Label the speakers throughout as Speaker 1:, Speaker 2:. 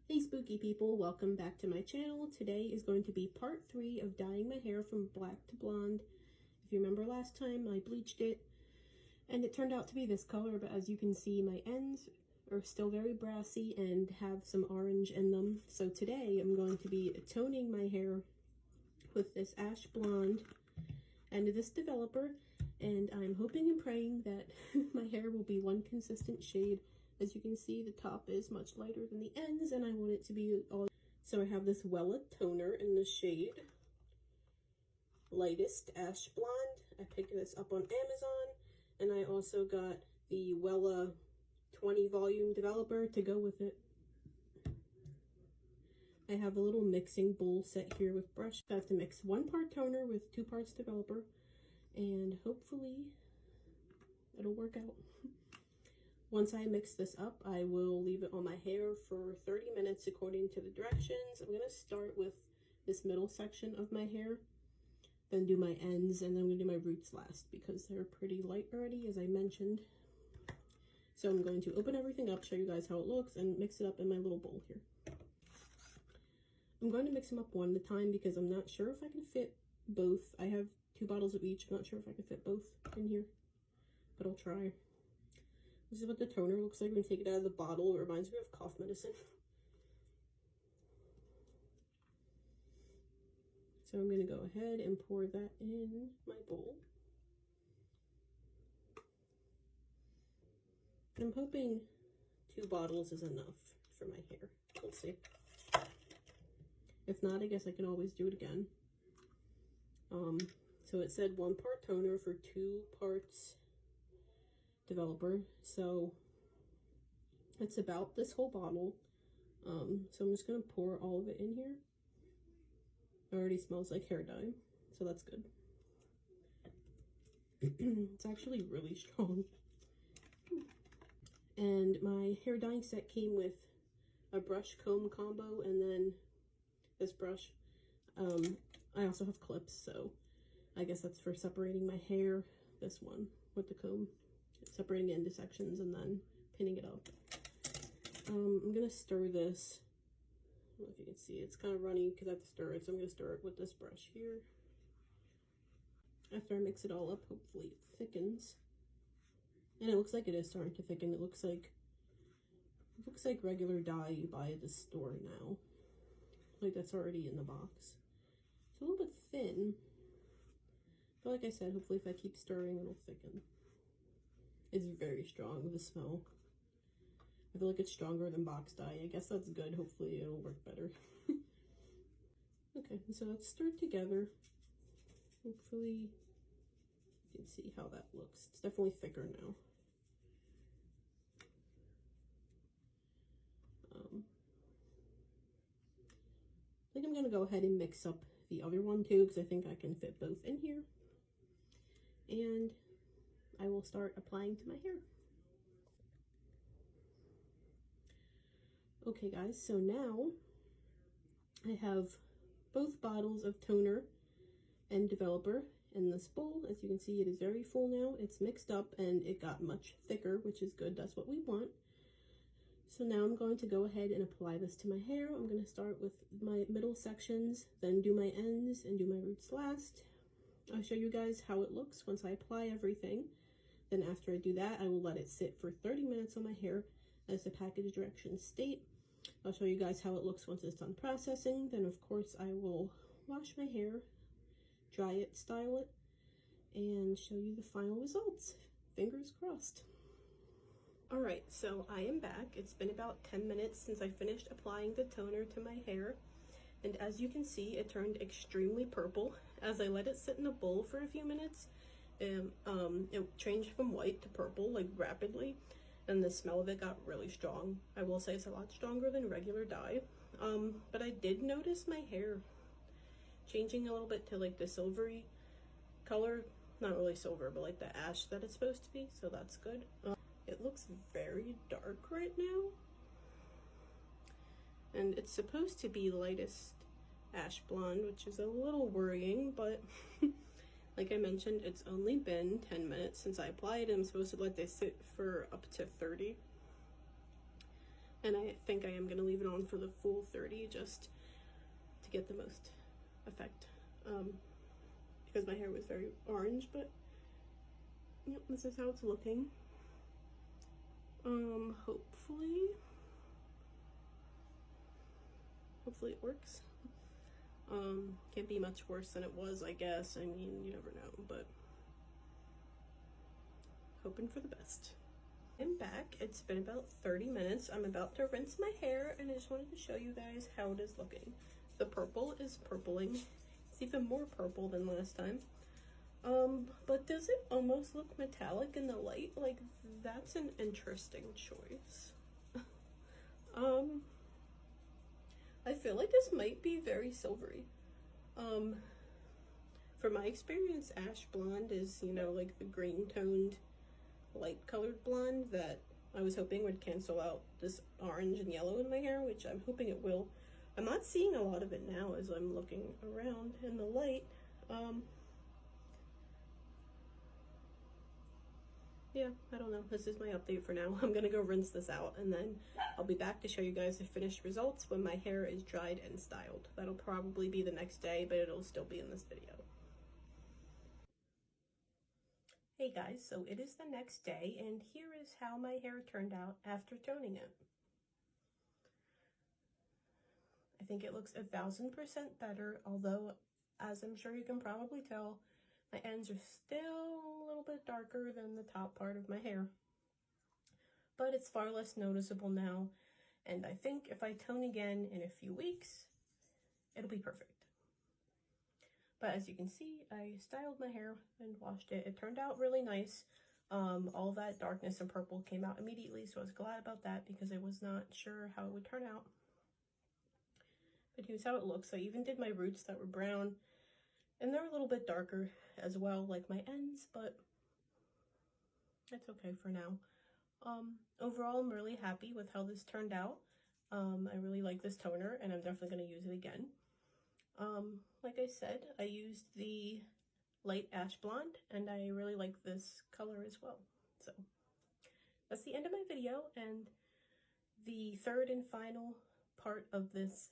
Speaker 1: Hey spooky people, welcome back to my channel. Today is going to be part 3 of dyeing my hair from black to blonde. If you remember last time, I bleached it and it turned out to be this color, but as you can see, my ends are still very brassy and have some orange in them. So today I'm going to be toning my hair with this ash blonde and this developer, and I'm hoping and praying that my hair will be one consistent shade. As you can see, the top is much lighter than the ends, and I want it to be all. So I have this Wella toner in the shade Lightest Ash Blonde. I picked this up on Amazon, and I also got the Wella 20 volume developer to go with it. I have a little mixing bowl set here with brush. I have to mix 1 part toner with 2 parts developer, and hopefully it'll work out. Once I mix this up, I will leave it on my hair for 30 minutes according to the directions. I'm going to start with this middle section of my hair, then do my ends, and then I'm going to do my roots last because they're pretty light already, as I mentioned. So I'm going to open everything up, show you guys how it looks, and mix it up in my little bowl here. I'm going to mix them up one at a time because I'm not sure if I can fit both. I have 2 bottles of each. I'm not sure if I can fit both in here, but I'll try. This is what the toner looks like when you take it out of the bottle. It reminds me of cough medicine. So I'm going to go ahead and pour that in my bowl. I'm hoping 2 bottles is enough for my hair. We'll see. If not, I guess I can always do it again. So it said 1 part toner for 2 parts developer, so it's about this whole bottle. So I'm just gonna pour all of it in here. It already smells like hair dye, so that's good. It's actually really strong. And my hair dyeing set came with a brush comb combo and then this brush. I also have clips, so I guess that's for separating my hair. This one with the comb, separating it into sections and then pinning it up. I'm gonna stir this. I don't know if you can see, it's kind of runny because I have to stir it, so I'm gonna stir it with this brush here. After I mix it all up, hopefully it thickens. And it looks like it is starting to thicken. It looks like regular dye you buy at the store now. Like that's already in the box. It's a little bit thin. But like I said, hopefully if I keep stirring, it'll thicken. It's very strong, the smell. I feel like it's stronger than box dye. I guess that's good. Hopefully it'll work better. Okay, so let's stir it together. Hopefully you can see how that looks. It's definitely thicker now. I think I'm gonna go ahead and mix up the other one too, because I think I can fit both in here. And I will start applying to my hair. Okay guys, so now I have both bottles of toner and developer in this bowl. As you can see, it is very full now. It's mixed up and it got much thicker, which is good. That's what we want. So now I'm going to go ahead and apply this to my hair. I'm going to start with my middle sections, then do my ends and do my roots last. I'll show you guys how it looks once I apply everything. Then after I do that, I will let it sit for 30 minutes on my hair as the package directions state. I'll show you guys how it looks once it's done processing. Then of course I will wash my hair, dry it, style it, and show you the final results. Fingers crossed. Alright, so I am back. It's been about 10 minutes since I finished applying the toner to my hair. And as you can see, it turned extremely purple. As I let it sit in a bowl for a few minutes, it changed from white to purple, like rapidly. And the smell of it got really strong. I will say it's a lot stronger than regular dye. But I did notice my hair changing a little bit to like the silvery color. Not really silver, but like the ash that it's supposed to be, so that's good. It looks very dark right now. And it's supposed to be lightest ash blonde, which is a little worrying, but like I mentioned, it's only been 10 minutes since I applied it. I'm supposed to let this sit for up to 30. And I think I am going to leave it on for the full 30 just to get the most effect, because my hair was very orange. But yep, this is how it's looking. Hopefully it works. Can't be much worse than it was, I guess. I mean, you never know, but hoping for the best. I'm back. It's been about 30 minutes. I'm about to rinse my hair, and I just wanted to show you guys how it is looking. The purple is purpling. It's even more purple than last time. But does it almost look metallic in the light? Like, that's an interesting choice. I feel like this might be very silvery. From my experience, ash blonde is, you know, like the green toned, light colored blonde that I was hoping would cancel out this orange and yellow in my hair, which I'm hoping it will. I'm not seeing a lot of it now as I'm looking around in the light. Yeah, I don't know. This is my update for now. I'm gonna go rinse this out, and then I'll be back to show you guys the finished results when my hair is dried and styled. That'll probably be the next day, but it'll still be in this video. Hey guys, so it is the next day, and here is how my hair turned out after toning it. I think it looks 1000% better, although, as I'm sure you can probably tell, my ends are still a little bit darker than the top part of my hair. But it's far less noticeable now, and I think if I tone again in a few weeks, it'll be perfect. But as you can see, I styled my hair and washed it. It turned out really nice. All that darkness and purple came out immediately, so I was glad about that because I was not sure how it would turn out. But here's how it looks. I even did my roots that were brown, and they're a little bit darker as well, like my ends, but that's okay for now. Overall, I'm really happy with how this turned out. I really like this toner, and I'm definitely going to use it again. Like I said, I used the light ash blonde, and I really like this color as well. So that's the end of my video, and the third and final part of this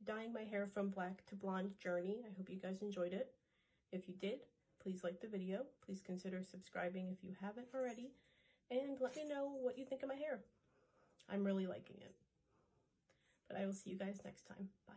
Speaker 1: dyeing my hair from black to blonde journey. I hope you guys enjoyed it. If you did, please like the video. Please consider subscribing if you haven't already, and let me know what you think of my hair. I'm really liking it. But I will see you guys next time. Bye.